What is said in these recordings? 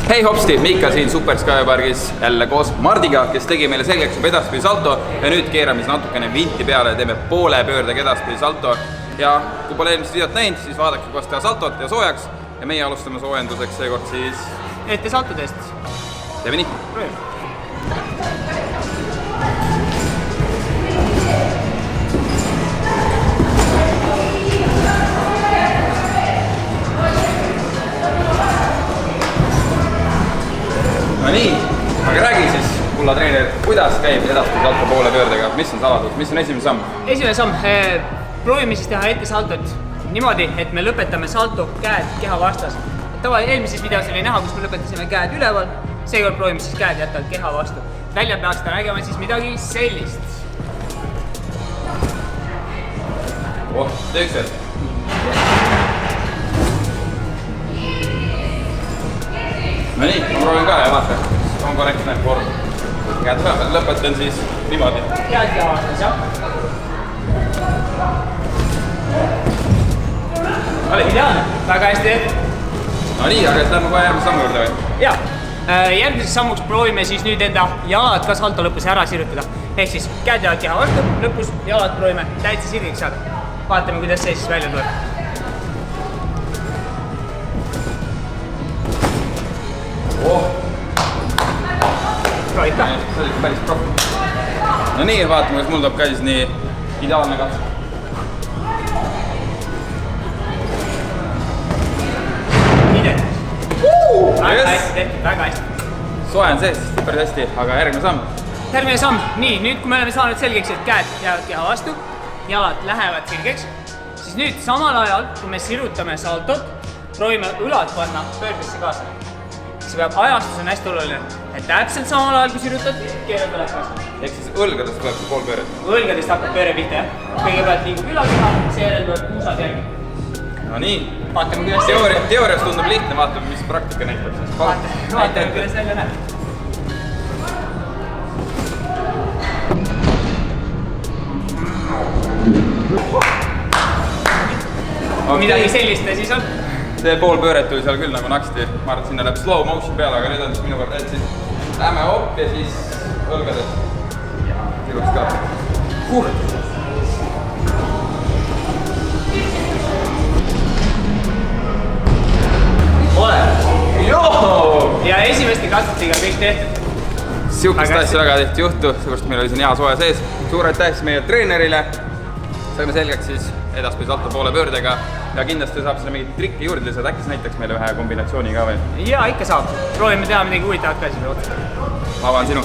Hei hopsti, Miika siin Super Skypargis jälle koos Mardiga, kes tegi meile selgeks juba edaspidi salto ja nüüd keerame siis natukene vinti peale ja teeme poole pöördega edaspidi salto. Ja kui pole eelmist videot näinud, siis vaadake kuidas teha saltot ja soojaks ja meie alustame soojenduseks seekord siis ette saltodest. Teeme nii. No nii, aga räägi siis, kulla treener, kuidas käib edaspidi salto poole pöördega, mis on saladus, mis on esimene samm? Esimene samm, proovime siis teha ette saltot niimoodi, et me lõpetame salto käed keha vastas. Eelmises videos oli näha, kus me lõpetasime käed üleval, seekord proovime siis käed jätta keha vastu. Välja peaks ta nägema siis midagi sellist. Teeks veel. No nii, ma proovin ka ja vaata, on korrektne vorm. Käed peale, lõpetan siis niimoodi. Käed keha vastas, jah. Ideaalne, väga hästi tehtud. No nii, aga lähme kohe järgmise sammu juurde või? Jaa, järgmiseks sammuks proovime siis nüüd enda jalad ka salto lõpus ära sirutada. Ehk siis käed jäävad keha vastu, lõpus jalad proovime täitsa sirgiks saada. Vaatame, kuidas see siis välja tuleb. Proovid ka? See oli päris proff. No nii, vaatame, kas mul tuleb ka siis nii ideaalne katse. Väga hästi tehtud, väga hästi. Soen sees, päris hästi, aga järgmine samm. Järgmine samm, nii, nüüd kui me oleme saanud selgeks, et käed jäävad keha vastu, jalad lähevad sirgeks, siis nüüd samal ajal, kui me sirutame saltot, proovime õlad panna pöördesse kaasa. See peab ajastus on hästi oluline, et täpselt samal ajal, kui sirutad, keerad õlad kaasa. Ehk siis õlgadest tuleb see pool pööret? Õlgadest hakkab pööre pihta, jah. Kõigepealt liigub ülakeha, seejärel tuleb puusad järgi. No nii. Vaatame, kuidas see... Teoorias tundub lihtne, vaatame, mis praktika näitab siis. Vaatame, kuidas välja näeb. Midagi sellist siis on. See pool pööret tuli seal küll nagu naksti. Ma arvan, et sinna läheb slow motion peale, aga nüüd on siis minu kord, et siis lähme hopp ja siis õlgadest. Tiluks ka. Ja esimeste katsetega kõik tehtud. Sihukest asja väga tehti juhtu, seepärast meil oli siin hea soe sees. Suur aitäh siis meie treenerile. Saime selgeks siis edaspidi salto poole pöördega ja kindlasti saab selle mingit trikki juurde lisada, äkki näiteks meile ühe kombinatsiooni ka või? Jaa, ikka saab. Proovime teha midagi huvitavat ka siis otsa. Avan sinu.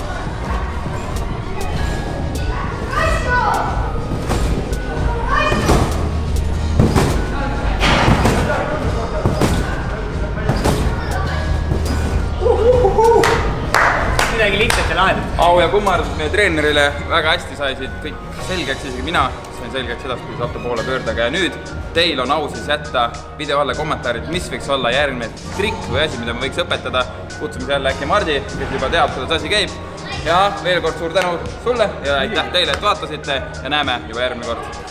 Midagi lihtsalt ja lahedat. Au ja kummardus meie treenerile, väga hästi sai siit kõik selgeks, isegi mina sain selgeks edaspidi salto poole pöördega ja nüüd teil on au siis jätta video alla kommentaarid, mis võiks olla järgmine trikk või asi, mida me võiks õpetada. Kutsume jälle äkki Mardi, kes juba teab, kuidas asi käib. Ja veel kord suur tänu sulle ja aitäh teile, et vaatasite ja näeme juba järgmine kord.